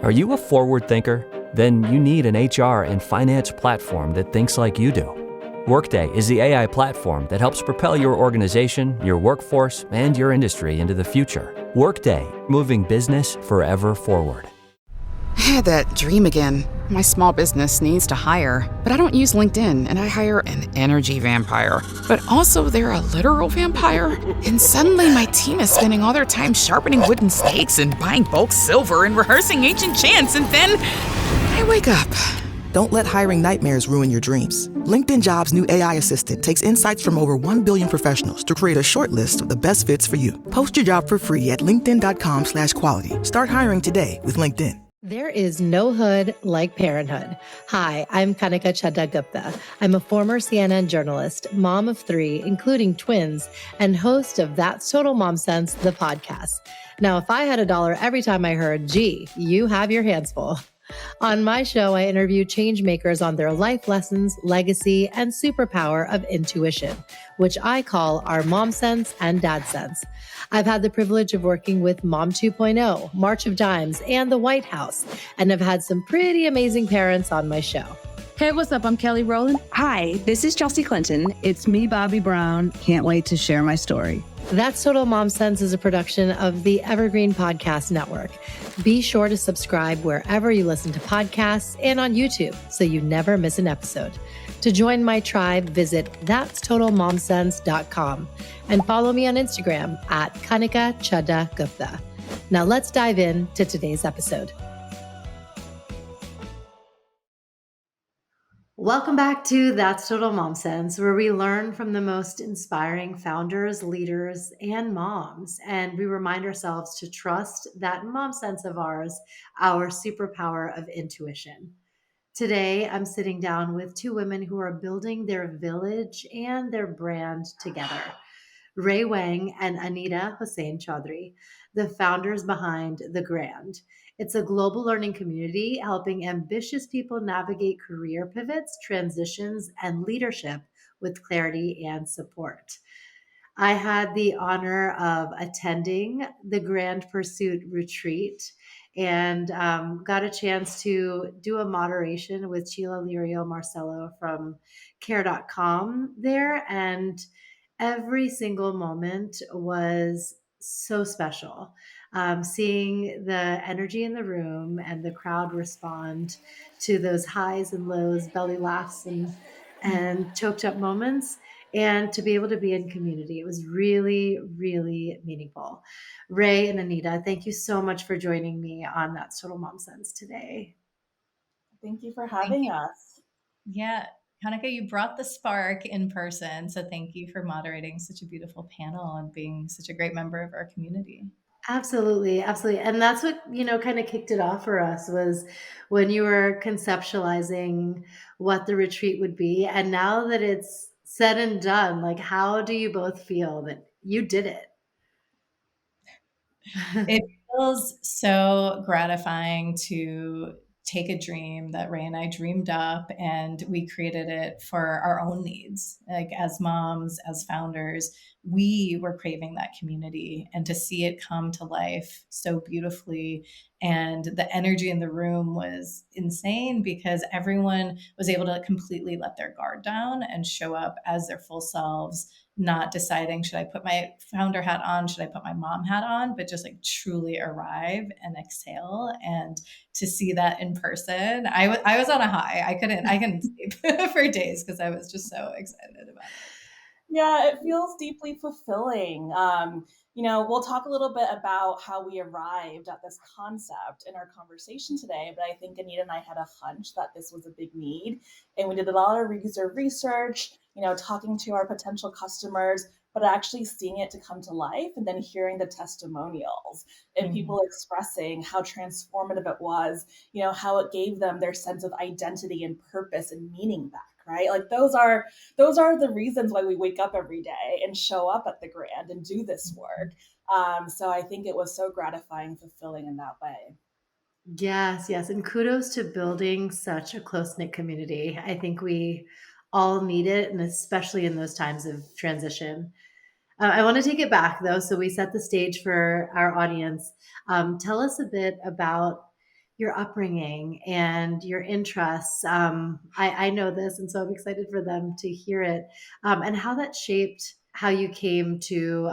Are you a forward thinker? Then you need an HR and finance platform that thinks like you do. Workday is the AI platform that helps propel your organization, your workforce, and your industry into the future. Workday, moving business forever forward. I had that dream again. My small business needs to hire, but I don't use LinkedIn, and I hire an energy vampire. But also they're a literal vampire. And suddenly my team is spending all their time sharpening wooden stakes and buying bulk silver and rehearsing ancient chants, and then I wake up. Don't let hiring nightmares ruin your dreams. LinkedIn Jobs' new AI assistant takes insights from over 1 billion professionals to create a short list of the best fits for you. Post your job for free at linkedin.com/quality. Start hiring today with LinkedIn. There is no hood like parenthood. Hi, I'm Kanika Gupta. I'm a former CNN journalist, mom of 3, including twins, and host of That's Total Mom Sense, the podcast. Now, if I had $1 every time I heard, gee, you have your hands full. On my show, I interview change makers on their life lessons, legacy, and superpower of intuition, which I call our Mom Sense and Dad Sense. I've had the privilege of working with Mom 2.0, March of Dimes, and the White House, and have had some pretty amazing parents on my show. Hey, what's up? I'm Kelly Rowland. Hi, this is Chelsea Clinton. It's me, Bobby Brown. Can't wait to share my story. That's Total Mom Sense is a production of the Evergreen Podcast Network. Be sure to subscribe wherever you listen to podcasts and on YouTube so you never miss an episode. To join my tribe, visit that'stotalmomsense.com and follow me on Instagram at Kanika Gupta. Now let's dive into today's episode. Welcome back to That's Total Mom Sense, where we learn from the most inspiring founders, leaders, and moms. And we remind ourselves to trust that mom sense of ours, our superpower of intuition. Today, I'm sitting down with 2 women who are building their village and their brand together. REI Wang and ANITA HOSSAIN CHOUDHRY, the founders behind The Grand. It's a global learning community helping ambitious people navigate career pivots, transitions, and leadership with clarity and support. I had the honor of attending the Grand Pursuit retreat and got a chance to do a moderation with Sheila Lirio Marcello from care.com there. And every single moment was so special. Seeing the energy in the room and the crowd respond to those highs and lows, belly laughs and choked up moments, and to be able to be in community. It was really, really meaningful. REI and ANITA, thank you so much for joining me on That's Total Mom Sense today. Thank you for having us. Yeah. Kanika, you brought the spark in person. So thank you for moderating such a beautiful panel and being such a great member of our community. Absolutely. Absolutely. And that's what, kind of kicked it off for us was when you were conceptualizing what the retreat would be. And now that it's said and done, like, how do you both feel that you did it? It feels so gratifying to take a dream that REI and I dreamed up, and we created it for our own needs. Like as moms, as founders, we were craving that community, and to see it come to life so beautifully. And the energy in the room was insane because everyone was able to completely let their guard down and show up as their full selves, not deciding, should I put my founder hat on? Should I put my mom hat on? But just like truly arrive and exhale. And to see that in person, I was on a high. I couldn't sleep for days because I was just so excited about it. Yeah, it feels deeply fulfilling. We'll talk a little bit about how we arrived at this concept in our conversation today, but I think ANITA and I had a hunch that this was a big need, and we did a lot of research, talking to our potential customers, but actually seeing it to come to life and then hearing the testimonials and people expressing how transformative it was, how it gave them their sense of identity and purpose and meaning back. Right? Like those are the reasons why we wake up every day and show up at the Grand and do this work. So I think it was so gratifying, fulfilling in that way. Yes. And kudos to building such a close-knit community. I think we all need it, and especially in those times of transition. I want to take it back though. So we set the stage for our audience. Tell us a bit about your upbringing and your interests. I know this, and so I'm excited for them to hear it, and how that shaped how you came to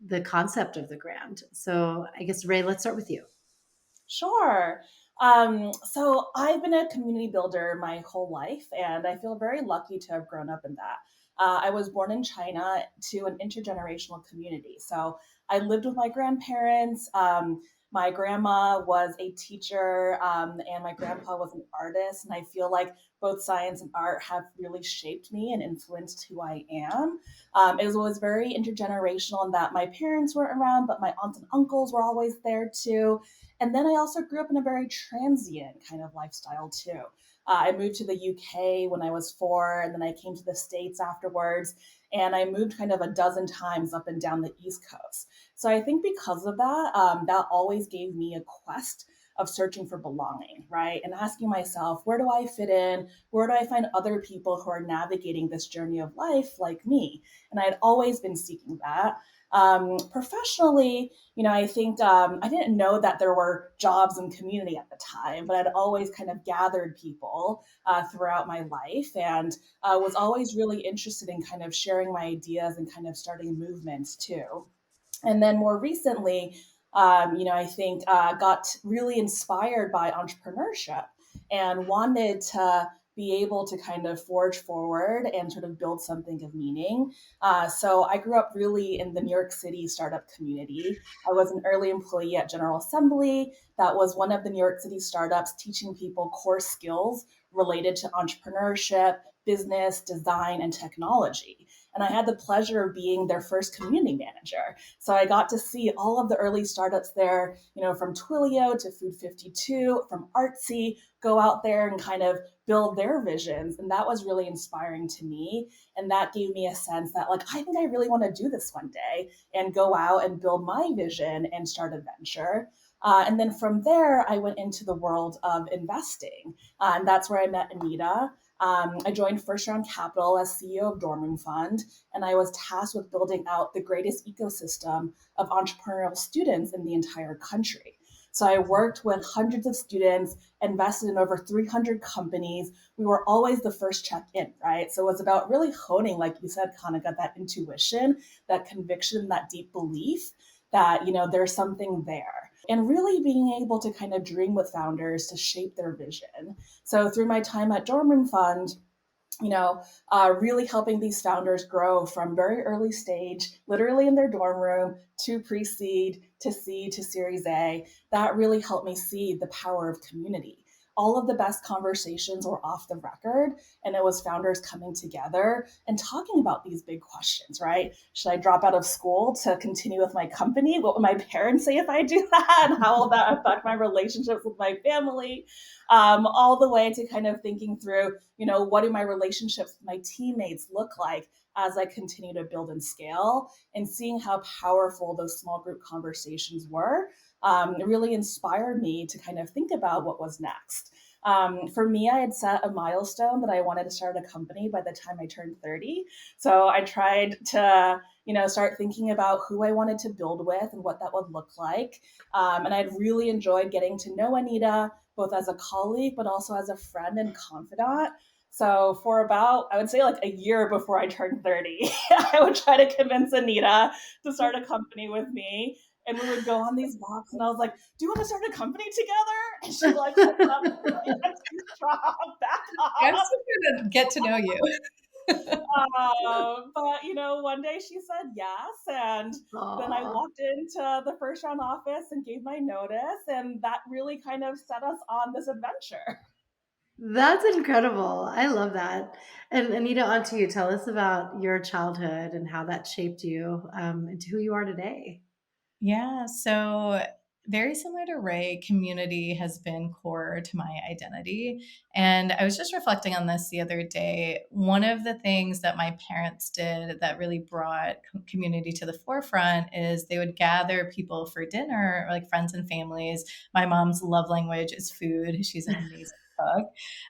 the concept of the grant. So I guess, Ray, let's start with you. Sure. So I've been a community builder my whole life, and I feel very lucky to have grown up in that. I was born in China to an intergenerational community. So I lived with my grandparents. My grandma was a teacher, and my grandpa was an artist. And I feel like both science and art have really shaped me and influenced who I am. It was very intergenerational in that my parents weren't around, but my aunts and uncles were always there too. And then I also grew up in a very transient kind of lifestyle too. I moved to the UK when I was 4, and then I came to the States afterwards. And I moved kind of a dozen times up and down the East Coast. So I think because of that, that always gave me a quest of searching for belonging, right? And asking myself, where do I fit in? Where do I find other people who are navigating this journey of life like me? And I had always been seeking that. Professionally, I think I didn't know that there were jobs in community at the time, but I'd always kind of gathered people throughout my life, and was always really interested in kind of sharing my ideas and kind of starting movements too. And then more recently, I think got really inspired by entrepreneurship and wanted to be able to kind of forge forward and sort of build something of meaning. So I grew up really in the New York City startup community. I was an early employee at General Assembly. That was one of the New York City startups teaching people core skills related to entrepreneurship, business, design, and technology. And I had the pleasure of being their first community manager. So I got to see all of the early startups there, from Twilio to Food 52, from Artsy, go out there and kind of build their visions. And that was really inspiring to me. And that gave me a sense that, like, I think I really want to do this one day and go out and build my vision and start a venture. And then from there, I went into the world of investing. And that's where I met Anita. I joined First Round Capital as CEO of Dorm Room Fund, and I was tasked with building out the greatest ecosystem of entrepreneurial students in the entire country. So I worked with hundreds of students, invested in over 300 companies. We were always the first check in, right? So it was about really honing, like you said, Kanika, that intuition, that conviction, that deep belief that, there's something there. And really being able to kind of dream with founders to shape their vision. So through my time at Dorm Room Fund, really helping these founders grow from very early stage, literally in their dorm room, to pre-seed, to seed, to Series A. That really helped me see the power of community. All of the best conversations were off the record, and it was founders coming together and talking about these big questions, right? Should I drop out of school to continue with my company? What would my parents say if I do that? And how will that affect my relationships with my family? All the way to kind of thinking through, what do my relationships with my teammates look like as I continue to build and scale, and seeing how powerful those small group conversations were. It really inspired me to kind of think about what was next. For me, I had set a milestone that I wanted to start a company by the time I turned 30. So I tried to, start thinking about who I wanted to build with and what that would look like. And I'd really enjoyed getting to know Anita, both as a colleague, but also as a friend and confidant. So for about, I would say, like a year before I turned 30, I would try to convince Anita to start a company with me. And we would go on these walks, and I was like, "Do you want to start a company together?" And she's like, "That's too strong. Back I'm off." so good to get to know you. But one day she said yes, and then I Aw. walked into the First Round office and gave my notice, and that really kind of set us on this adventure. That's incredible. I love that. And Anita, on to you. Tell us about your childhood and how that shaped you into who you are today. Yeah, so very similar to Ray, community has been core to my identity. And I was just reflecting on this the other day. One of the things that my parents did that really brought community to the forefront is they would gather people for dinner, or like friends and families. My mom's love language is food. She's an amazing cook.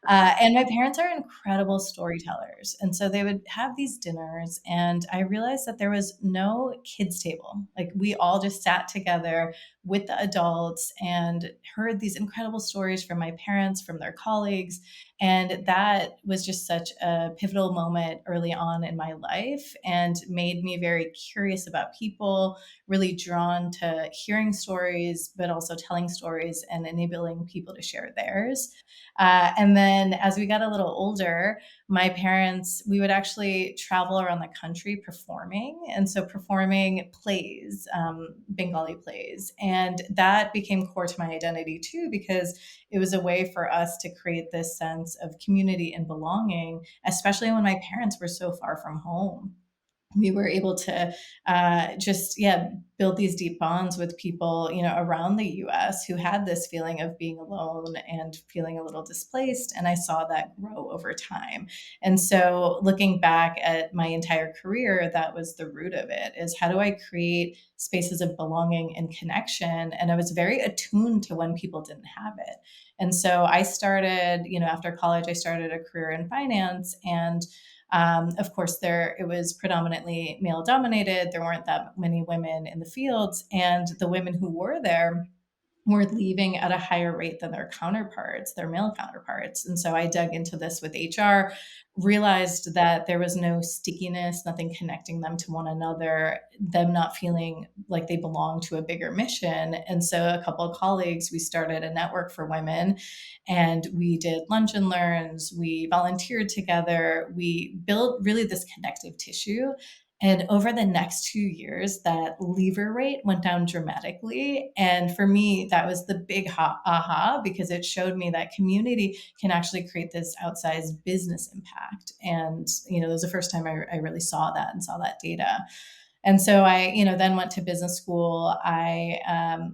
And my parents are incredible storytellers. And so they would have these dinners, and I realized that there was no kids' table. Like we all just sat together with the adults and heard these incredible stories from my parents, from their colleagues. And that was just such a pivotal moment early on in my life and made me very curious about people, really drawn to hearing stories, but also telling stories and enabling people to share theirs. And then as we got a little older, my parents, we would actually travel around the country performing. And so performing plays, Bengali plays. And that became core to my identity too, because it was a way for us to create this sense of community and belonging, especially when my parents were so far from home. We were able to just build these deep bonds with people around the US who had this feeling of being alone and feeling a little displaced, and I saw that grow over time. And so looking back at my entire career, that was the root of it, is how do I create spaces of belonging and connection? And I was very attuned to when people didn't have it. And so I started, after college, I started a career in finance, and of course, it was predominantly male dominated. There weren't that many women in the fields, and the women who were there were leaving at a higher rate than their counterparts, their male counterparts. And so I dug into this with HR, realized that there was no stickiness, nothing connecting them to one another, them not feeling like they belonged to a bigger mission. And so a couple of colleagues, we started a network for women, and we did lunch and learns, we volunteered together, we built really this connective tissue. And over the next 2 years, that leaver rate went down dramatically. And for me, that was the big aha, because it showed me that community can actually create this outsized business impact. And, it was the first time I really saw that and saw that data. And so I, then went to business school. I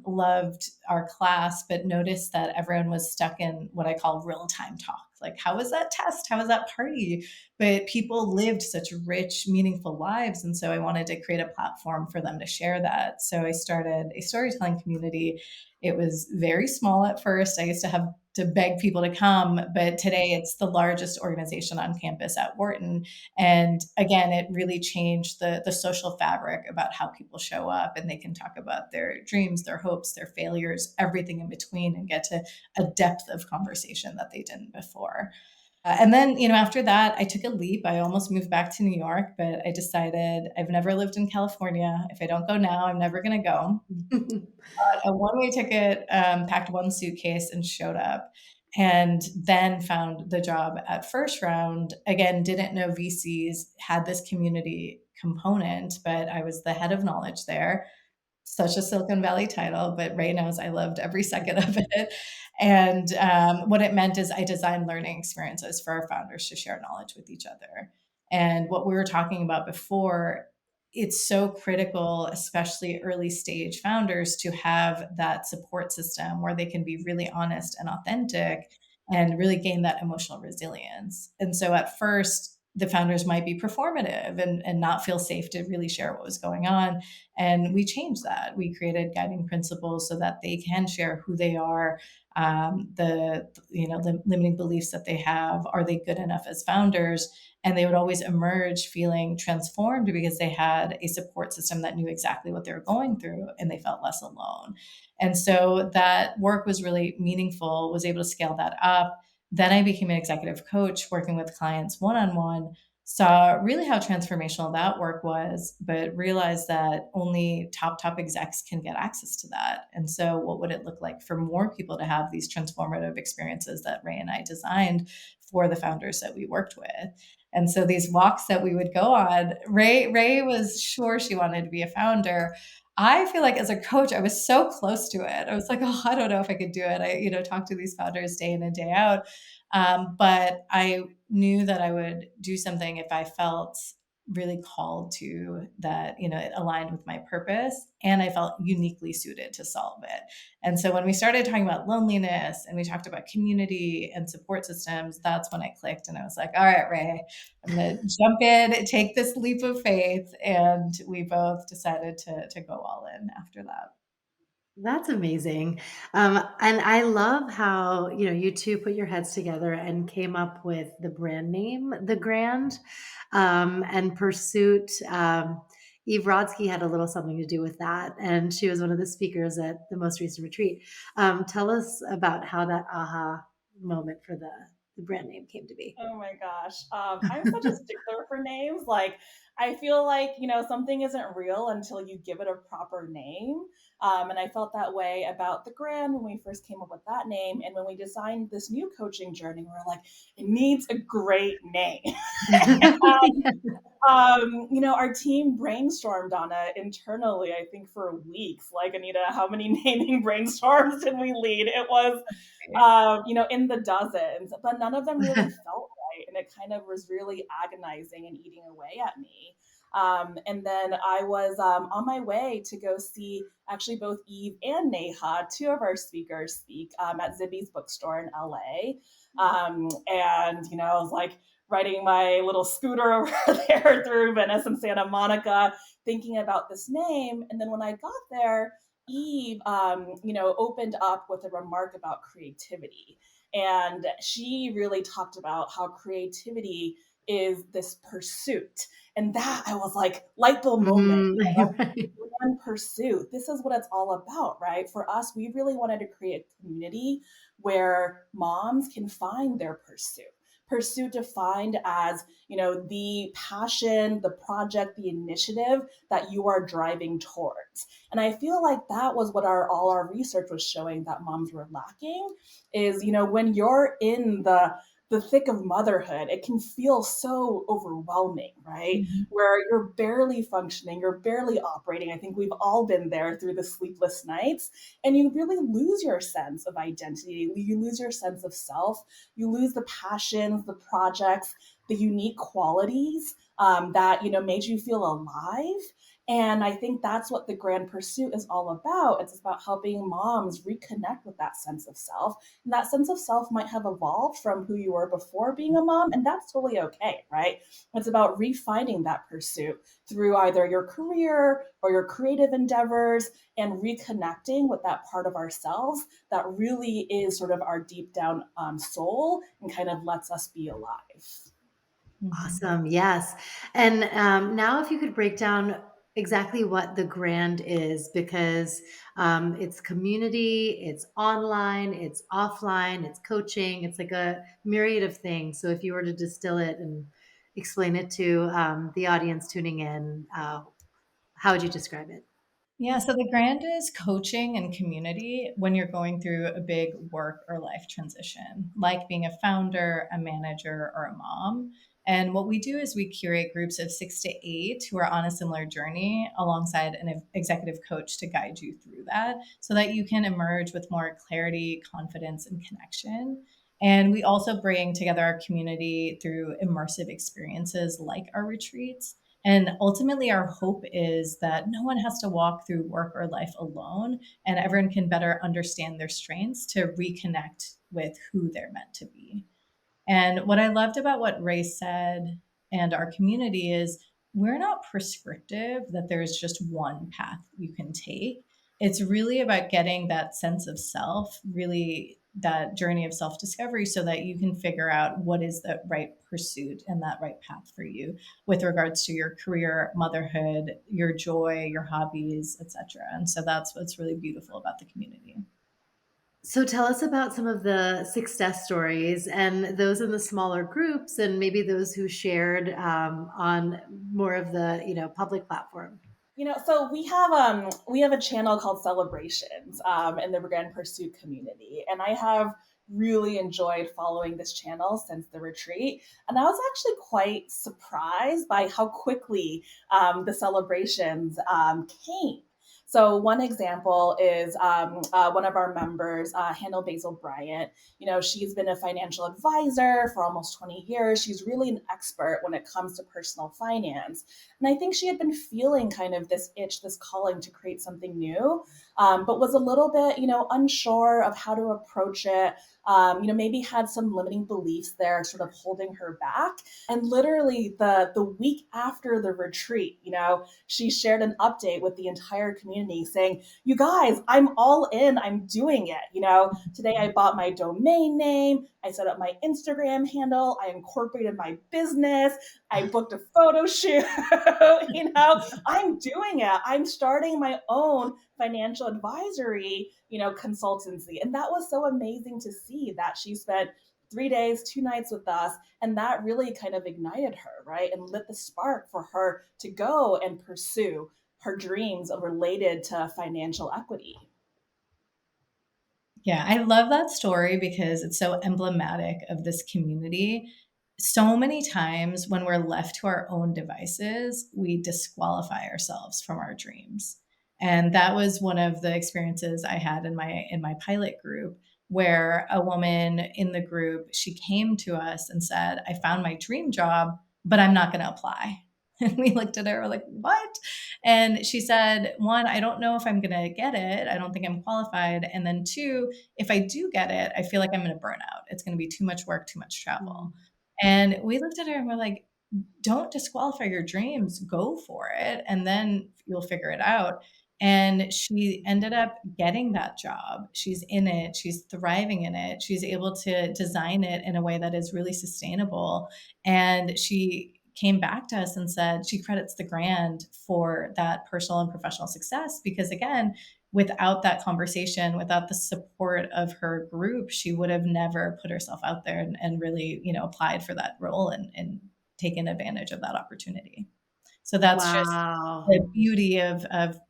loved our class, but noticed that everyone was stuck in what I call real time talk. Like, how was that test? How was that party? But people lived such rich, meaningful lives. And so I wanted to create a platform for them to share that. So I started a storytelling community. It was very small at first. I used to have to beg people to come, but today it's the largest organization on campus at Wharton. And again, it really changed the social fabric about how people show up, and they can talk about their dreams, their hopes, their failures, everything in between, and get to a depth of conversation that they didn't before. And then, after that, I took a leap. I almost moved back to New York, but I decided I've never lived in California. If I don't go now, I'm never going to go. Bought a one-way ticket, packed one suitcase, and showed up. And then found the job at First Round. Again, didn't know VCs had this community component, but I was the head of knowledge there. Such a Silicon Valley title, but Ray knows I loved every second of it. And what it meant is I designed learning experiences for our founders to share knowledge with each other. And what we were talking about before, it's so critical, especially early stage founders, to have that support system where they can be really honest and authentic and really gain that emotional resilience. And so at first, the founders might be performative and not feel safe to really share what was going on. And we changed that. We created guiding principles so that they can share who they are, the limiting beliefs that they have. Are they good enough as founders? And they would always emerge feeling transformed because they had a support system that knew exactly what they were going through, and they felt less alone. And so that work was really meaningful, was able to scale that up. Then I became an executive coach working with clients one-on-one, saw really how transformational that work was, but realized that only top execs can get access to that. And so what would it look like for more people to have these transformative experiences that Ray and I designed for the founders that we worked with? And so these walks that we would go on, Ray was sure she wanted to be a founder. I feel like as a coach, I was so close to it. I was like, oh, I don't know if I could do it. I talk to these founders day in and day out. But I knew that I would do something if I felt really called to that, it aligned with my purpose, and I felt uniquely suited to solve it. And so when we started talking about loneliness and we talked about community and support systems, that's when I clicked, and I was like, all right, Ray, I'm going to jump in, take this leap of faith. And we both decided to go all in after that. That's amazing. And I love how, you two put your heads together and came up with the brand name, The Grand, and Pursuit. Eve Rodsky had a little something to do with that, and she was one of the speakers at the most recent retreat. Tell us about how that aha moment for the brand name came to be. Oh my gosh. I'm such a stickler for names. Like, I feel like, something isn't real until you give it a proper name. And I felt that way about the Grand when we first came up with that name. And when we designed this new coaching journey, we we're like, it needs a great name. Our team brainstormed on it internally, I think for weeks. Like, Anita, how many naming brainstorms did we lead? It was, in the dozens, but none of them really felt right. And it kind of was really agonizing and eating away at me. And then I was on my way to go see actually both Eve and Neha, two of our speakers, speak at Zibby's bookstore in LA. And I was like, riding my little scooter over there through Venice and Santa Monica, thinking about this name. And then when I got there, Eve, opened up with a remark about creativity. And she really talked about how creativity is this pursuit. And that I was like, light bulb moment. Right. One pursuit. This is what it's all about, right? For us, we really wanted to create a community where moms can find their pursuit defined as the passion, the project, the initiative that you are driving towards. And I feel like that was what all our research was showing that moms were lacking is when you're in the thick of motherhood, it can feel so overwhelming, right? Mhm. Where you're barely functioning, you're barely operating. I think we've all been there through the sleepless nights, and you really lose your sense of identity. You lose your sense of self. You lose the passions, the projects, the unique qualities that made you feel alive. And I think that's what the Grand Pursuit is all about. It's about helping moms reconnect with that sense of self. And that sense of self might have evolved from who you were before being a mom, and that's totally okay, right? It's about refining that pursuit through either your career or your creative endeavors and reconnecting with that part of ourselves that really is sort of our deep down soul and kind of lets us be alive. Awesome. Yes. And now, if you could break down exactly what the Grand is, because it's community, it's online, it's offline, it's coaching, it's like a myriad of things. So, if you were to distill it and explain it to the audience tuning in, how would you describe it? Yeah, so the Grand is coaching and community when you're going through a big work or life transition, like being a founder, a manager, or a mom. And what we do is we curate groups of 6 to 8 who are on a similar journey alongside an executive coach to guide you through that so that you can emerge with more clarity, confidence, and connection. And we also bring together our community through immersive experiences like our retreats. And ultimately, our hope is that no one has to walk through work or life alone, and everyone can better understand their strengths to reconnect with who they're meant to be. And what I loved about what Ray said and our community is we're not prescriptive that there's just one path you can take. It's really about getting that sense of self, really that journey of self discovery, so that you can figure out what is the right pursuit and that right path for you with regards to your career, motherhood, your joy, your hobbies, etc. And so that's what's really beautiful about the community. So tell us about some of the success stories and those in the smaller groups, and maybe those who shared on more of the public platform. So we have a channel called Celebrations in the Grand Pursuit community, and I have really enjoyed following this channel since the retreat. And I was actually quite surprised by how quickly the celebrations came. So one example is one of our members, Hannah Basil Bryant. She's been a financial advisor for almost 20 years. She's really an expert when it comes to personal finance. And I think she had been feeling kind of this itch, this calling to create something new. but was a little bit, unsure of how to approach it. Maybe had some limiting beliefs there, sort of holding her back. And literally the week after the retreat, she shared an update with the entire community saying, "You guys, I'm all in. I'm doing it. Today I bought my domain name. I set up my Instagram handle. I incorporated my business. I booked a photo shoot. I'm doing it. I'm starting my own financial advisory, consultancy." And that was so amazing to see that she spent 3 days, 2 nights with us. And that really kind of ignited her, right? And lit the spark for her to go and pursue her dreams related to financial equity. Yeah, I love that story because it's so emblematic of this community. So many times when we're left to our own devices, we disqualify ourselves from our dreams. And that was one of the experiences I had in my pilot group, where a woman in the group, she came to us and said, "I found my dream job, but I'm not going to apply." And we looked at her, we're like, "What?" And she said, "One, I don't know if I'm going to get it. I don't think I'm qualified. And then two, if I do get it, I feel like I'm going to burn out. It's going to be too much work, too much travel." And we looked at her and we're like, "Don't disqualify your dreams, go for it, and then you'll figure it out." And she ended up getting that job. She's in it, she's thriving in it. She's able to design it in a way that is really sustainable. And she came back to us and said she credits the grant for that personal and professional success because, again, without that conversation, without the support of her group, she would have never put herself out there and really, applied for that role and taken advantage of that opportunity. So that's just Wow. the beauty of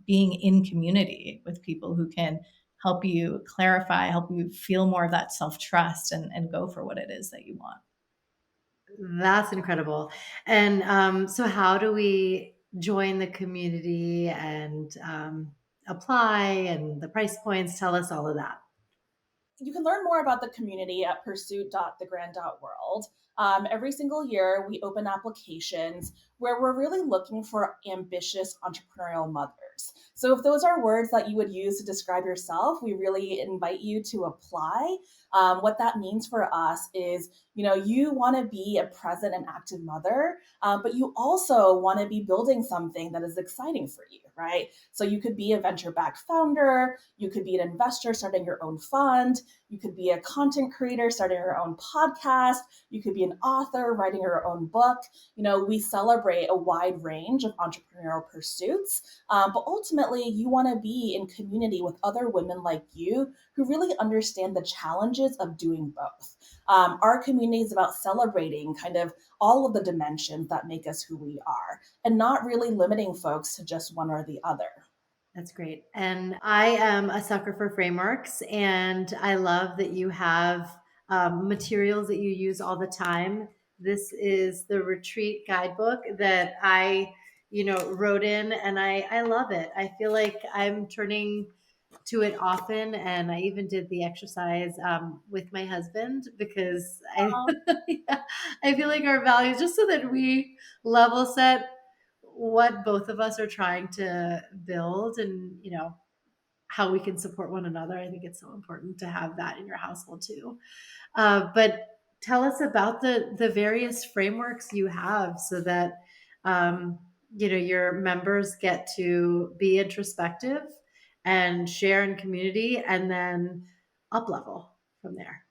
being in community with people who can help you clarify, help you feel more of that self-trust and go for what it is that you want. That's incredible. And so, how do we join the community and apply and the price points? Tell us all of that. You can learn more about the community at pursuit.thegrand.world. Every single year, we open applications where we're really looking for ambitious entrepreneurial mothers. So, if those are words that you would use to describe yourself, we really invite you to apply. What that means for us is, you want to be a present and active mother, but you also want to be building something that is exciting for you, right? So, you could be a venture backed founder, you could be an investor starting your own fund, you could be a content creator starting your own podcast, you could be an author writing your own book. We celebrate a wide range of entrepreneurial pursuits, but ultimately, you want to be in community with other women like you who really understand the challenges of doing both. Our community is about celebrating kind of all of the dimensions that make us who we are and not really limiting folks to just one or the other. That's great. And I am a sucker for frameworks, and I love that you have materials that you use all the time. This is the retreat guidebook that I, wrote in, and I love it. I feel like I'm turning to it often, and I even did the exercise with my husband because yeah, I feel like our values, just so that we level set what both of us are trying to build, and how we can support one another. I think it's so important to have that in your household too. But tell us about the various frameworks you have so that your members get to be introspective and share in community, and then up level from there.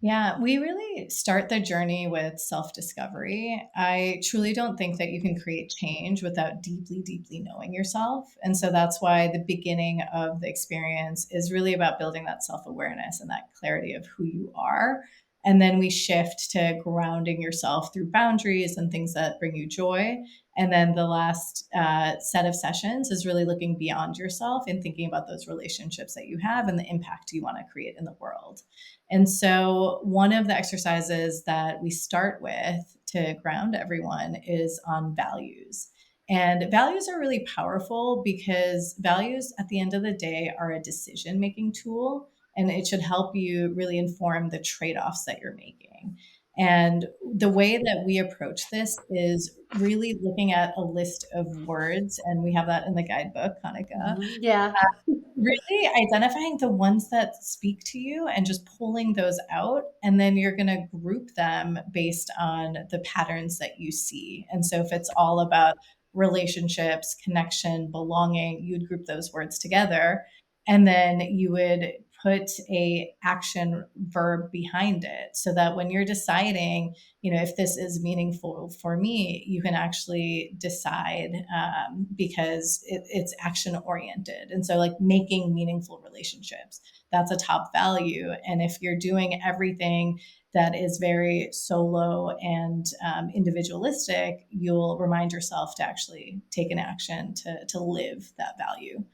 Yeah, we really start the journey with self-discovery. I truly don't think that you can create change without deeply, deeply knowing yourself. And so that's why the beginning of the experience is really about building that self-awareness and that clarity of who you are. And then we shift to grounding yourself through boundaries and things that bring you joy. And then the last set of sessions is really looking beyond yourself and thinking about those relationships that you have and the impact you want to create in the world. And so, one of the exercises that we start with to ground everyone is on values. And values are really powerful because values, at the end of the day, are a decision making tool, and it should help you really inform the trade offs that you're making. And the way that we approach this is really looking at a list of words, and we have that in the guidebook, Kanika. Yeah. Really identifying the ones that speak to you and just pulling those out. And then you're going to group them based on the patterns that you see. And so if it's all about relationships, connection, belonging, you would group those words together. And then you would put a action verb behind it so that when you're deciding, if this is meaningful for me, you can actually decide because it's action oriented. And so like making meaningful relationships, that's a top value. And if you're doing everything that is very solo and individualistic, you'll remind yourself to actually take an action to live that value.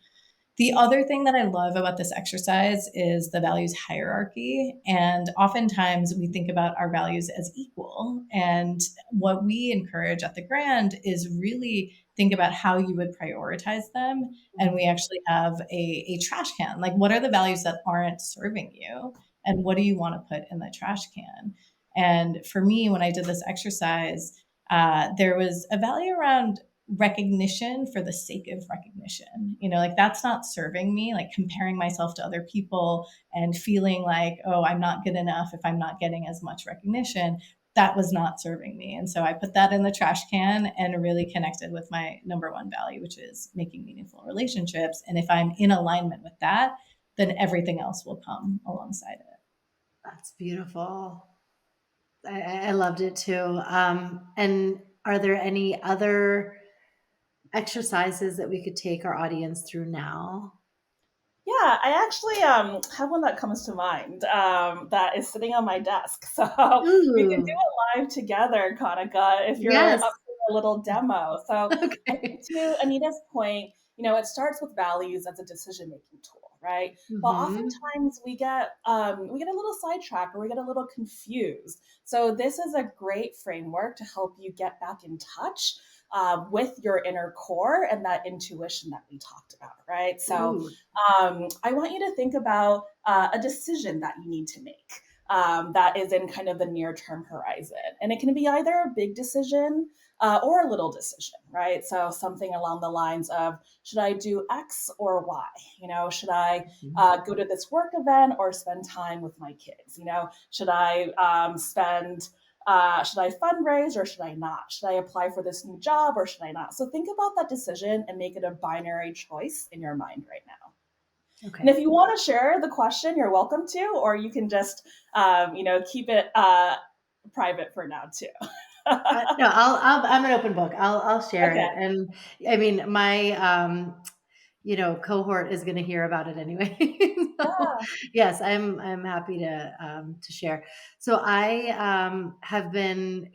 The other thing that I love about this exercise is the values hierarchy. And oftentimes we think about our values as equal. And what we encourage at the Grand is really think about how you would prioritize them. And we actually have a trash can. Like, what are the values that aren't serving you? And what do you want to put in the trash can? And for me, when I did this exercise, there was a value around recognition for the sake of recognition. Like that's not serving me, like comparing myself to other people and feeling like, oh, I'm not good enough if I'm not getting as much recognition. That was not serving me. And so I put that in the trash can and really connected with my number one value, which is making meaningful relationships. And if I'm in alignment with that, then everything else will come alongside it. That's beautiful. I loved it too. And are there any other exercises that we could take our audience through now? Yeah, I actually have one that comes to mind that is sitting on my desk. So we can do it live together, Kanika, if you're up for a little demo. So Okay. to Anita's point, it starts with values as a decision-making tool, right? But oftentimes we get a little sidetracked or we get a little confused. So this is a great framework to help you get back in touch with your inner core and that intuition that we talked about, right? So I want you to think about a decision that you need to make that is in kind of the near-term horizon. And it can be either a big decision or a little decision, right? So something along the lines of, should I do X or Y? Should I go to this work event or spend time with my kids? Should I should I fundraise or should I not? Should I apply for this new job or should I not? So think about that decision and make it a binary choice in your mind right now. Okay. And if you want to share the question, you're welcome to, or you can just, keep it private for now too. No, I'm an open book. I'll share it. And I mean, my, cohort is going to hear about it anyway. Yes, I'm happy to share. So I have been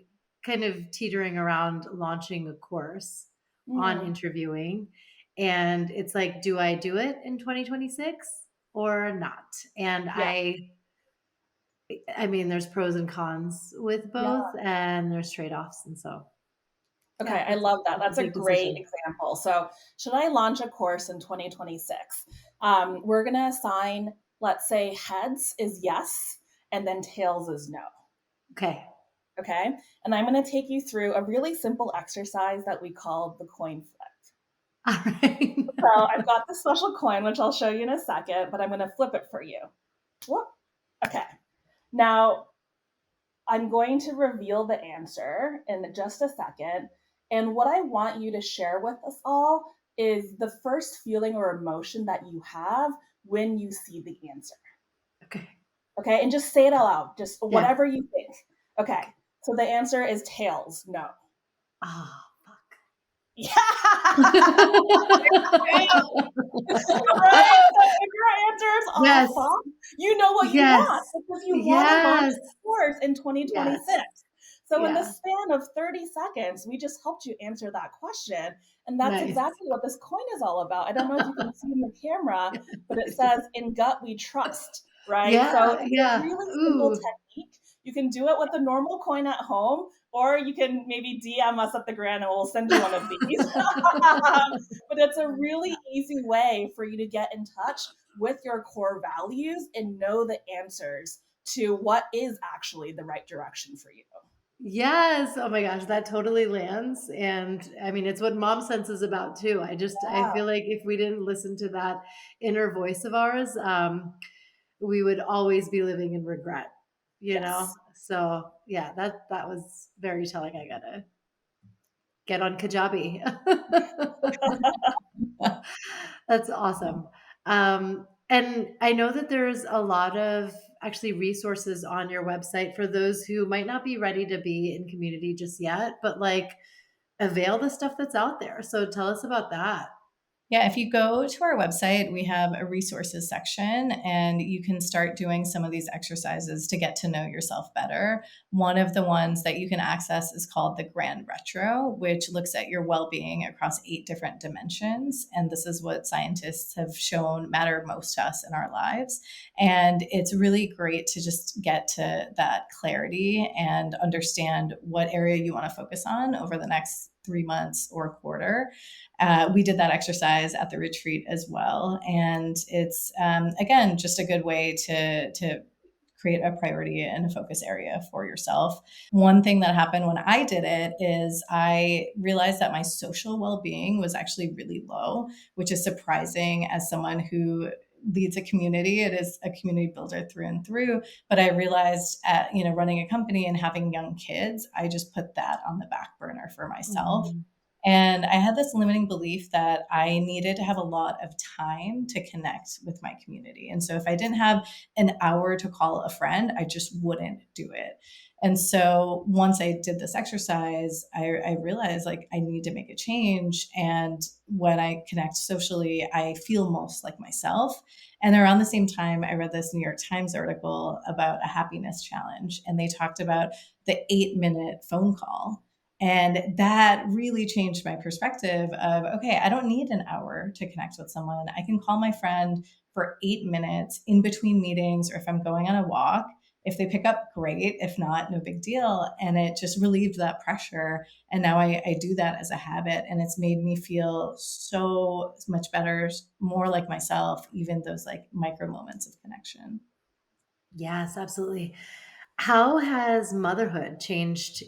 kind of teetering around launching a course on interviewing, and it's like, do I do it in 2026 or not? And I mean, there's pros and cons with both, and there's trade-offs, and so. Okay, I love that. That's a great example. So should I launch a course in 2026? We're going to assign, let's say heads is yes, and then tails is no. Okay. And I'm going to take you through a really simple exercise that we call the coin flip. All right. So I've got this special coin, which I'll show you in a second, but I'm going to flip it for you. Whoop. Okay. Now, I'm going to reveal the answer in just a second. And what I want you to share with us all is the first feeling or emotion that you have when you see the answer. Okay. And just say it out loud, just whatever you think. Okay. So the answer is tails, no. Oh, fuck. Yeah. Right. So if your answer is awesome, you know what you want because you want to launch the course in 2026. So in the span of 30 seconds, we just helped you answer that question. And that's exactly what this coin is all about. I don't know if you can see in the camera, but it says, in gut we trust, right? So it's a really simple technique. You can do it with a normal coin at home, or you can maybe DM us at the Grand and we'll send you one of these. But it's a really easy way for you to get in touch with your core values and know the answers to what is actually the right direction for you. Yes. Oh my gosh, that totally lands. And I mean, it's what Mom Sense is about too. I Yeah. feel like if we didn't listen to that inner voice of ours, we would always be living in regret, you know? Yes. So yeah, that was very telling. I gotta get on Kajabi. That's awesome. And I know that there's a lot of actually resources on your website for those who might not be ready to be in community just yet, but like avail the stuff that's out there. So tell us about that. Yeah, if you go to our website, we have a resources section and you can start doing some of these exercises to get to know yourself better. One of the ones that you can access is called the Grand Retro, which looks at your well being across 8 different dimensions. And this is what scientists have shown matter most to us in our lives. And it's really great to just get to that clarity and understand what area you want to focus on over the next 3 months or a quarter. We did that exercise at the retreat as well. And it's, again, just a good way to create a priority and a focus area for yourself. One thing that happened when I did it is I realized that my social well-being was actually really low, which is surprising as someone who leads a community. It is a community builder through and through. But I realized running a company and having young kids, I just put that on the back burner for myself. Mhm. And I had this limiting belief that I needed to have a lot of time to connect with my community. And so if I didn't have an hour to call a friend, I just wouldn't do it. And so once I did this exercise, I realized like I need to make a change. And when I connect socially, I feel most like myself. And around the same time, I read this New York Times article about a happiness challenge. And they talked about the 8-minute phone call. And that really changed my perspective of, okay, I don't need an hour to connect with someone. I can call my friend for 8 minutes in between meetings, or if I'm going on a walk. If they pick up, great. If not, no big deal. And it just relieved that pressure. And now I do that as a habit. And it's made me feel so much better, more like myself, even those like micro moments of connection. Yes, absolutely. How has motherhood changed,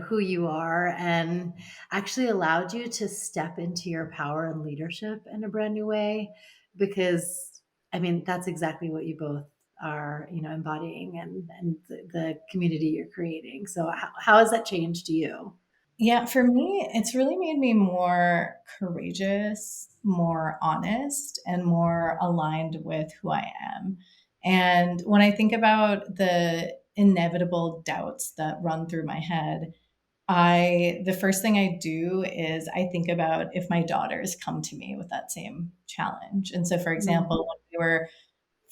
who you are and actually allowed you to step into your power and leadership in a brand new way? Because I mean, that's exactly what you both are, embodying and the community you're creating. So how has that changed you? Yeah, for me, it's really made me more courageous, more honest, and more aligned with who I am. And when I think about the inevitable doubts that run through my head, the first thing I do is I think about if my daughters come to me with that same challenge. And so, for example, Mhm. when we were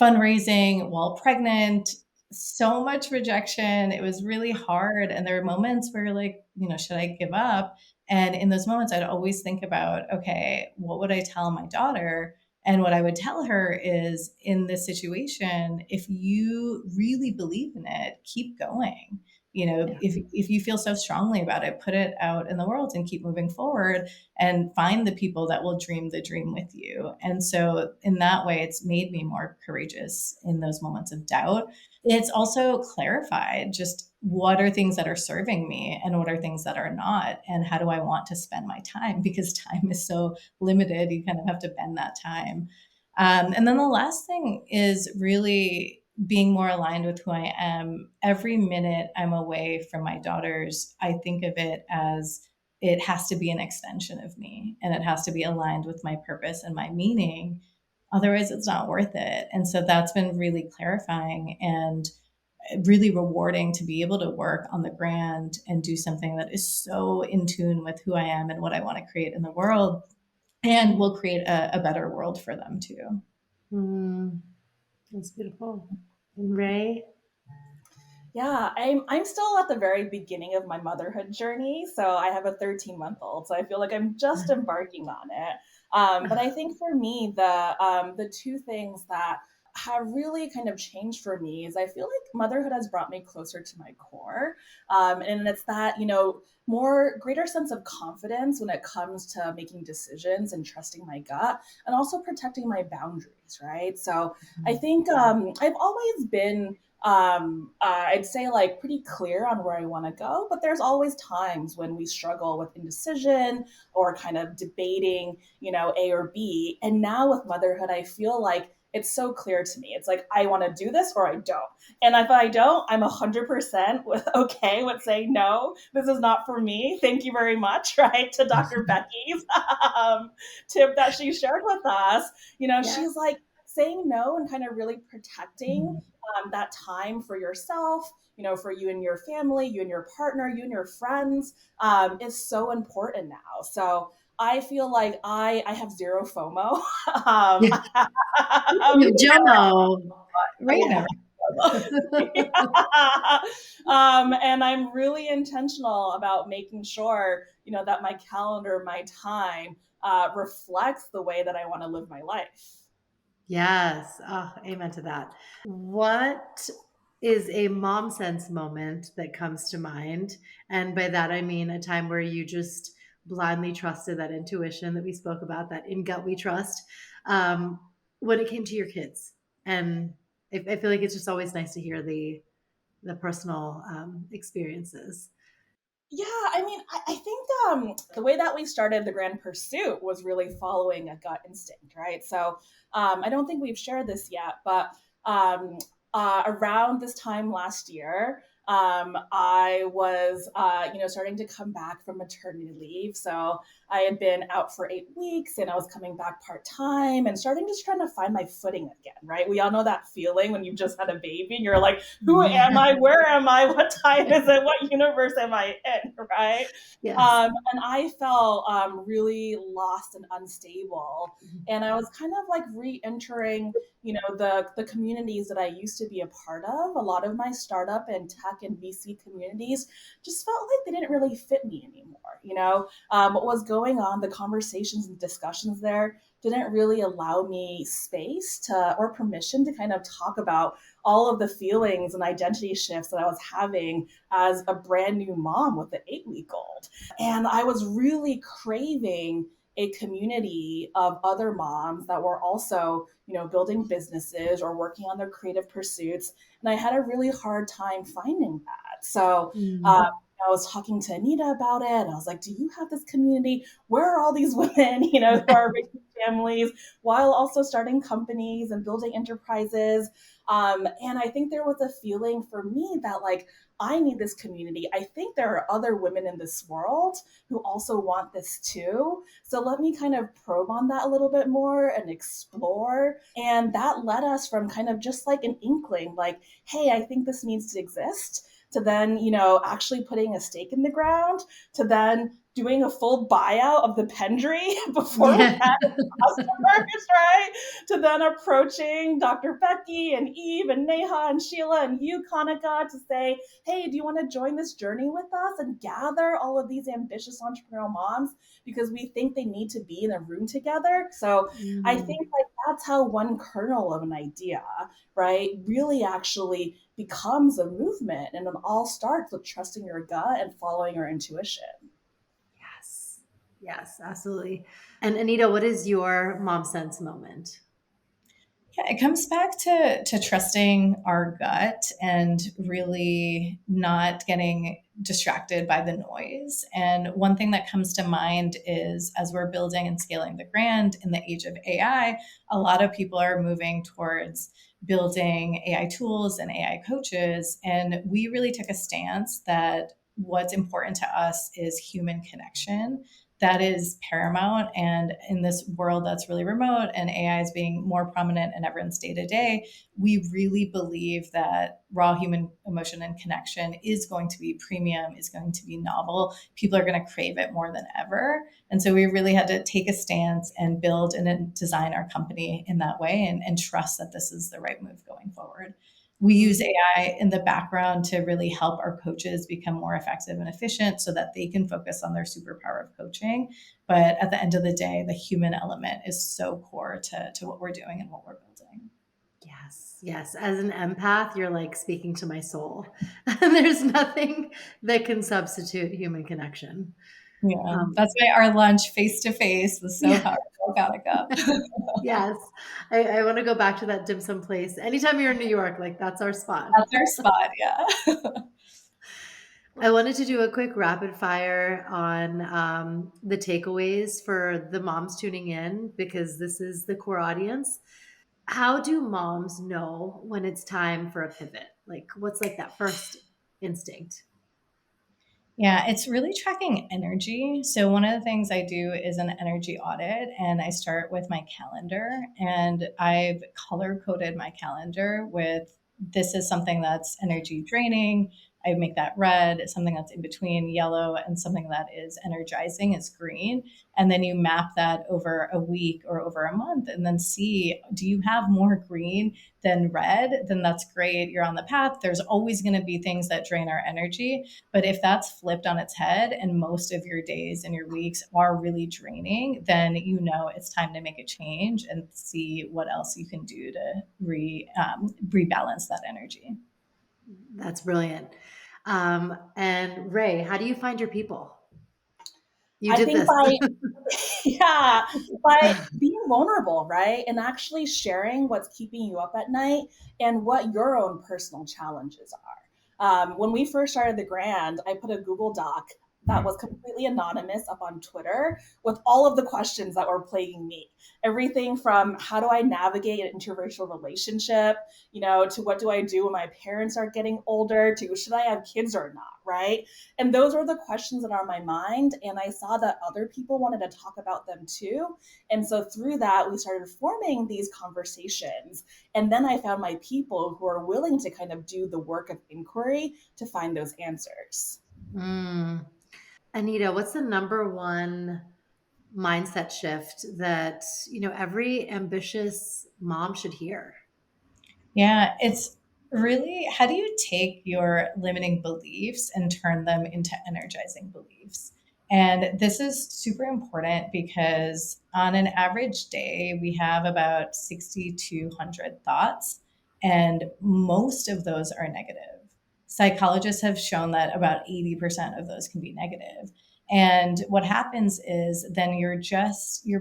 fundraising while pregnant, so much rejection. It was really hard. And there were moments where you're like, should I give up? And in those moments, I'd always think about, okay, what would I tell my daughter? And what I would tell her is in this situation, if you really believe in it, keep going. Yeah. If you feel so strongly about it, put it out in the world and keep moving forward and find the people that will dream the dream with you. And so, in that way, it's made me more courageous in those moments of doubt. It's also clarified just what are things that are serving me and what are things that are not, and how do I want to spend my time because time is so limited. You kind of have to bend that time. And then the last thing is really being more aligned with who I am. Every minute I'm away from my daughters, I think of it as it has to be an extension of me and it has to be aligned with my purpose and my meaning. Otherwise, it's not worth it. And so that's been really clarifying and really rewarding to be able to work on the brand and do something that is so in tune with who I am and what I want to create in the world and will create a better world for them too. Mm, that's beautiful. And Ray? Yeah, I'm still at the very beginning of my motherhood journey. So I have a 13-month-old. So I feel like I'm just embarking on it. But I think for me, the two things that have really kind of changed for me is I feel like motherhood has brought me closer to my core. And it's that, more greater sense of confidence when it comes to making decisions and trusting my gut and also protecting my boundaries, right? So I think I've always been I'd say like pretty clear on where I want to go, but there's always times when we struggle with indecision or kind of debating, A or B. And now with motherhood, I feel like it's so clear to me. It's like, I want to do this or I don't. And if I don't, I'm 100% okay with saying, no, this is not for me. Thank you very much, right? To Dr. Becky's tip that she shared with us. She's like saying no and kind of really protecting that time for yourself, for you and your family, you and your partner, you and your friends, is so important now. So I feel like I have zero FOMO. Jomo. Right. And I'm really intentional about making sure, that my calendar, my time reflects the way that I want to live my life. Yes. Oh, amen to that. What is a mom sense moment that comes to mind? And by that, I mean a time where you just blindly trusted that intuition that we spoke about, that in gut we trust, when it came to your kids. And I feel like it's just always nice to hear the personal experiences. Yeah, I mean, I think the way that we started the Grand Pursuit was really following a gut instinct, right? So I don't think we've shared this yet, but around this time last year, I was, starting to come back from maternity leave. So I had been out for 8 weeks and I was coming back part time and starting just trying to find my footing again, right? We all know that feeling when you've just had a baby and you're like, who am I? Where am I? What time is it? What universe am I in? Right. Yes. And I felt really lost and unstable. And I was kind of like re-entering, the communities that I used to be a part of. A lot of my startup and tech and VC communities just felt like they didn't really fit me anymore. What was going on, the conversations and discussions there didn't really allow me space to or permission to kind of talk about all of the feelings and identity shifts that I was having as a brand new mom with an 8-week-old. And I was really craving a community of other moms that were also, building businesses or working on their creative pursuits. And I had a really hard time finding that. So I was talking to Anita about it. And I was like, do you have this community? Where are all these women, who are raising families while also starting companies and building enterprises? And I think there was a feeling for me that like, I need this community. I think there are other women in this world who also want this too. So let me kind of probe on that a little bit more and explore. And that led us from kind of just like an inkling, like, hey, I think this needs to exist, to then, actually putting a stake in the ground, to then doing a full buyout of the Pendry before we had customers, right? To then approaching Dr. Becky and Eve and Neha and Sheila and you, Kanika, to say, hey, do you want to join this journey with us and gather all of these ambitious entrepreneurial moms because we think they need to be in a room together? So I think like that's how one kernel of an idea, right, really actually becomes a movement. And it all starts with trusting your gut and following your intuition. Yes, absolutely. And Anita, what is your mom sense moment? Yeah, it comes back to trusting our gut and really not getting distracted by the noise. And one thing that comes to mind is as we're building and scaling the brand in the age of AI, a lot of people are moving towards building AI tools and AI coaches. And we really took a stance that what's important to us is human connection. That is paramount. And in this world that's really remote and AI is being more prominent in everyone's day to day, we really believe that raw human emotion and connection is going to be premium, is going to be novel. People are going to crave it more than ever. And so we really had to take a stance and build and design our company in that way and trust that this is the right move going forward. We use AI in the background to really help our coaches become more effective and efficient so that they can focus on their superpower of coaching. But at the end of the day, the human element is so core to what we're doing and what we're building. Yes. As an empath, you're like speaking to my soul. There's nothing that can substitute human connection. Yeah, that's why our lunch face to face was so powerful, Kanika. Yes. I want to go back to that dim sum place. Anytime you're in New York, like that's our spot. That's our spot, yeah. I wanted to do a quick rapid fire on the takeaways for the moms tuning in because this is the core audience. How do moms know when it's time for a pivot? Like, what's like that first instinct? Yeah, it's really tracking energy. So, one of the things I do is an energy audit, and I start with my calendar. And I've color coded my calendar with this is something that's energy draining. I make that red, something that's in between yellow, and something that is energizing is green. And then you map that over a week or over a month and then see do you have more green than red? Then that's great. You're on the path. There's always going to be things that drain our energy. But if that's flipped on its head and most of your days and your weeks are really draining, then you know it's time to make a change and see what else you can do to rebalance that energy. That's brilliant. And Ray, how do you find your people? You I did think this. by yeah, by being vulnerable, right? And actually sharing what's keeping you up at night and what your own personal challenges are. When we first started the Grand, I put a Google Doc that was completely anonymous up on Twitter with all of the questions that were plaguing me. Everything from how do I navigate an interracial relationship, to what do I do when my parents are getting older, to should I have kids or not, right? And those were the questions that are on my mind. And I saw that other people wanted to talk about them too. And so through that, we started forming these conversations. And then I found my people who are willing to kind of do the work of inquiry to find those answers. Mm. Anita, what's the number one mindset shift that, every ambitious mom should hear? Yeah, it's really how do you take your limiting beliefs and turn them into energizing beliefs? And this is super important because on an average day, we have about 60 to 100 thoughts, and most of those are negative. Psychologists have shown that about 80% of those can be negative. And what happens is then your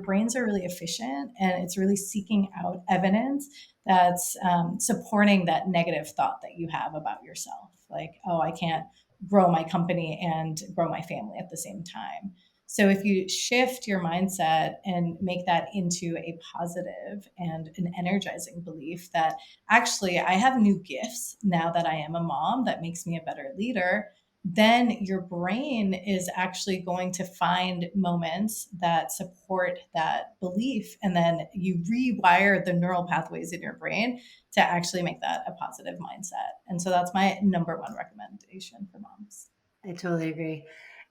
brains are really efficient and it's really seeking out evidence that's supporting that negative thought that you have about yourself. Like, oh, I can't grow my company and grow my family at the same time. So if you shift your mindset and make that into a positive and an energizing belief that actually I have new gifts now that I am a mom that makes me a better leader, then your brain is actually going to find moments that support that belief. And then you rewire the neural pathways in your brain to actually make that a positive mindset. And so that's my number one recommendation for moms. I totally agree.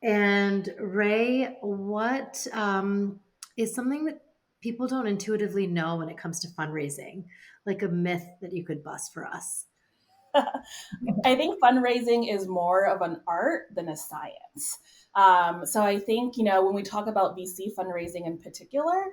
And Ray, what is something that people don't intuitively know when it comes to fundraising, like a myth that you could bust for us? I think fundraising is more of an art than a science. So I think, when we talk about VC fundraising in particular,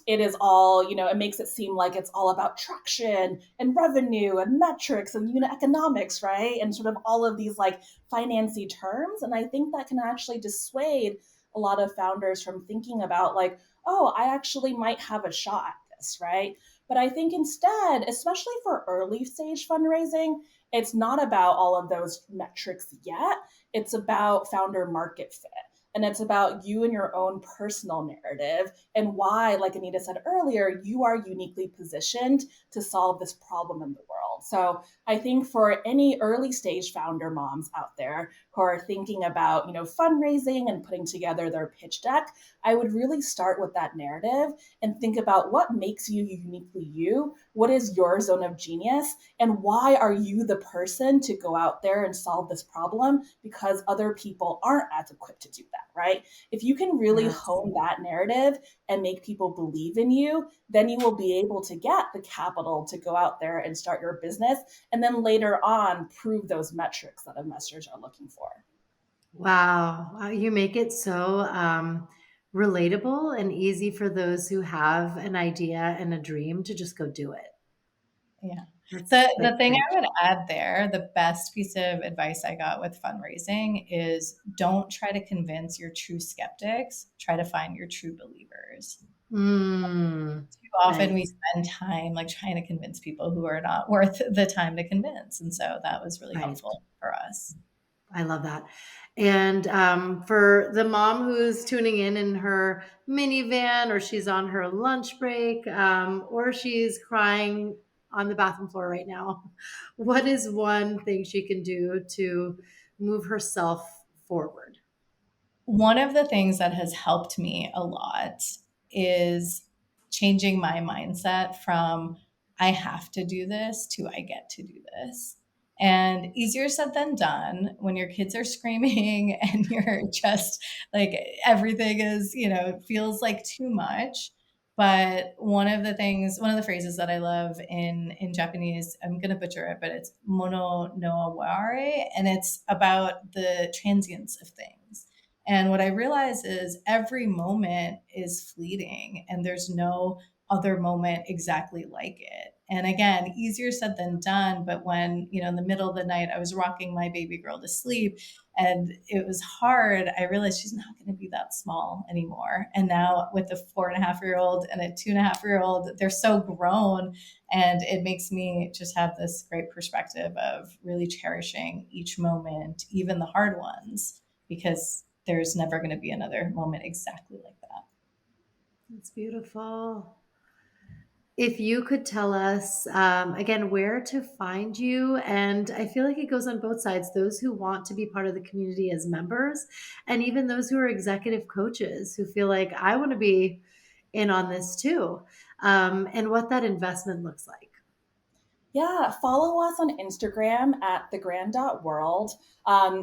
it is all, it makes it seem like it's all about traction and revenue and metrics and unit economics, right? And sort of all of these like financy terms. And I think that can actually dissuade a lot of founders from thinking about like, oh, I actually might have a shot at this, right? But I think instead, especially for early stage fundraising, it's not about all of those metrics yet. It's about founder market fit. And it's about you and your own personal narrative and why, like Anita said earlier, you are uniquely positioned to solve this problem in the world. So I think for any early stage founder moms out there who are thinking about, fundraising and putting together their pitch deck, I would really start with that narrative and think about what makes you uniquely you, what is your zone of genius, and why are you the person to go out there and solve this problem because other people aren't as equipped to do that, right? If you can really Yes. hone that narrative and make people believe in you, then you will be able to get the capital to go out there and start your business. And then later on, prove those metrics that investors are looking for. Wow. You make it so relatable and easy for those who have an idea and a dream to just go do it. Yeah. The thing great. I would add there, the best piece of advice I got with fundraising is don't try to convince your true skeptics, try to find your true believers. Too often we spend time like trying to convince people who are not worth the time to convince. And so that was really Right. helpful for us. I love that. And for the mom who's tuning in her minivan, or she's on her lunch break, or she's crying on the bathroom floor right now, what is one thing she can do to move herself forward? One of the things that has helped me a lot is changing my mindset from I have to do this to I get to do this. And easier said than done when your kids are screaming and you're just like everything is, feels like too much. But one of the phrases that I love in Japanese, I'm going to butcher it, but it's mono no aware, and it's about the transience of things. And what I realize is every moment is fleeting and there's no other moment exactly like it. And again, easier said than done. But when, in the middle of the night, I was rocking my baby girl to sleep and it was hard, I realized she's not going to be that small anymore. And now with a 4.5-year-old and a 2.5-year-old, they're so grown. And it makes me just have this great perspective of really cherishing each moment, even the hard ones, because there's never going to be another moment exactly like that. That's beautiful. If you could tell us again where to find you, and I feel like it goes on both sides, those who want to be part of the community as members, and even those who are executive coaches who feel like I want to be in on this too, and what that investment looks like. Yeah, follow us on Instagram at thegrand.world.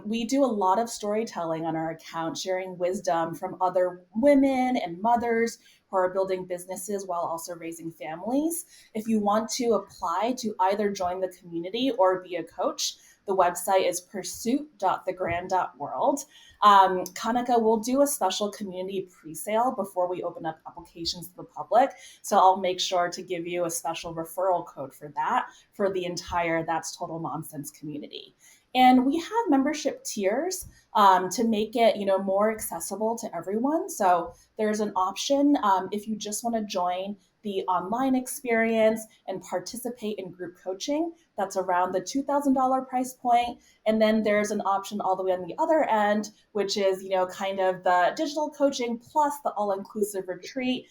We do a lot of storytelling on our account, sharing wisdom from other women and mothers who are building businesses while also raising families. If you want to apply to either join the community or be a coach, the website is pursuit.thegrand.world. Kanika will do a special community pre-sale before we open up applications to the public. So I'll make sure to give you a special referral code for that for the entire That's Total Mom Sense community. And we have membership tiers to make it, more accessible to everyone. So there's an option if you just want to join the online experience and participate in group coaching. That's around the $2,000 price point. And then there's an option all the way on the other end, which is, kind of the digital coaching plus the all-inclusive retreat,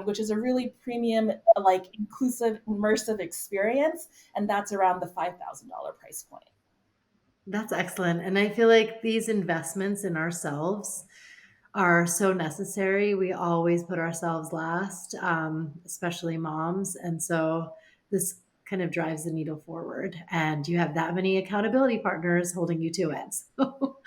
which is a really premium, like inclusive, immersive experience. And that's around the $5,000 price point. That's excellent. And I feel like these investments in ourselves are so necessary. We always put ourselves last, especially moms. And so this kind of drives the needle forward. And you have that many accountability partners holding you to it. So,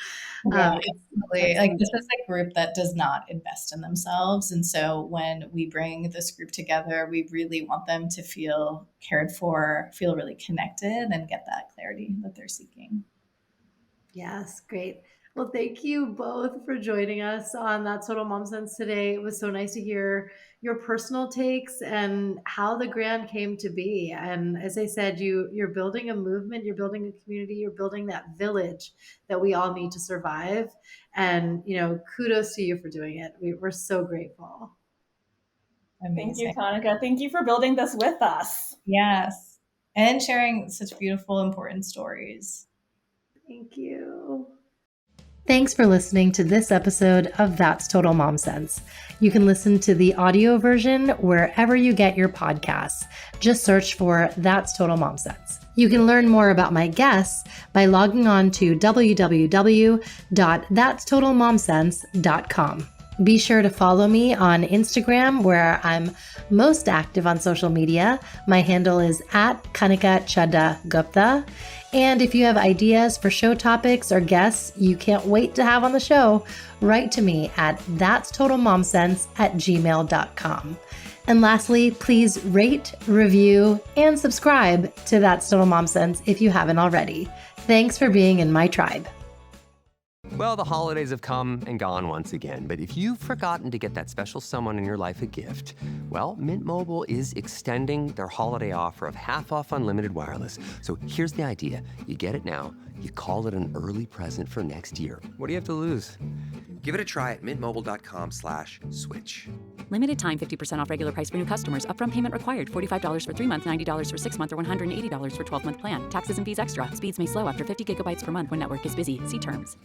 yeah, absolutely. Like this is a group that does not invest in themselves. And so when we bring this group together, we really want them to feel cared for, feel really connected, and get that clarity that they're seeking. Yes, great. Well, thank you both for joining us on That's Total Mom Sense today. It was so nice to hear your personal takes and how the Grand came to be. And as I said, you're building a movement, you're building a community, you're building that village that we all need to survive. And, kudos to you for doing it. We're so grateful. Amazing. Thank you, Kanika. Thank you for building this with us. Yes. And sharing such beautiful, important stories. Thank you. Thanks for listening to this episode of That's Total Mom Sense. You can listen to the audio version wherever you get your podcasts. Just search for That's Total Mom Sense. You can learn more about my guests by logging on to www.thatstotalmomsense.com. Be sure to follow me on Instagram, where I'm most active on social media. My handle is @KanikaChadha-Gupta. And if you have ideas for show topics or guests you can't wait to have on the show, write to me at thatstotalmomsense@gmail.com. And lastly, please rate, review, and subscribe to That's Total Mom Sense if you haven't already. Thanks for being in my tribe. Well, the holidays have come and gone once again, but if you've forgotten to get that special someone in your life a gift, well, Mint Mobile is extending their holiday offer of half off unlimited wireless. So here's the idea. You get it now, you call it an early present for next year. What do you have to lose? Give it a try at mintmobile.com/switch. Limited time 50% off regular price for new customers. Upfront payment required. $45 for 3 months, $90 for 6 months, or $180 for 12-month plan. Taxes and fees extra. Speeds may slow after 50 gigabytes per month when network is busy. See terms.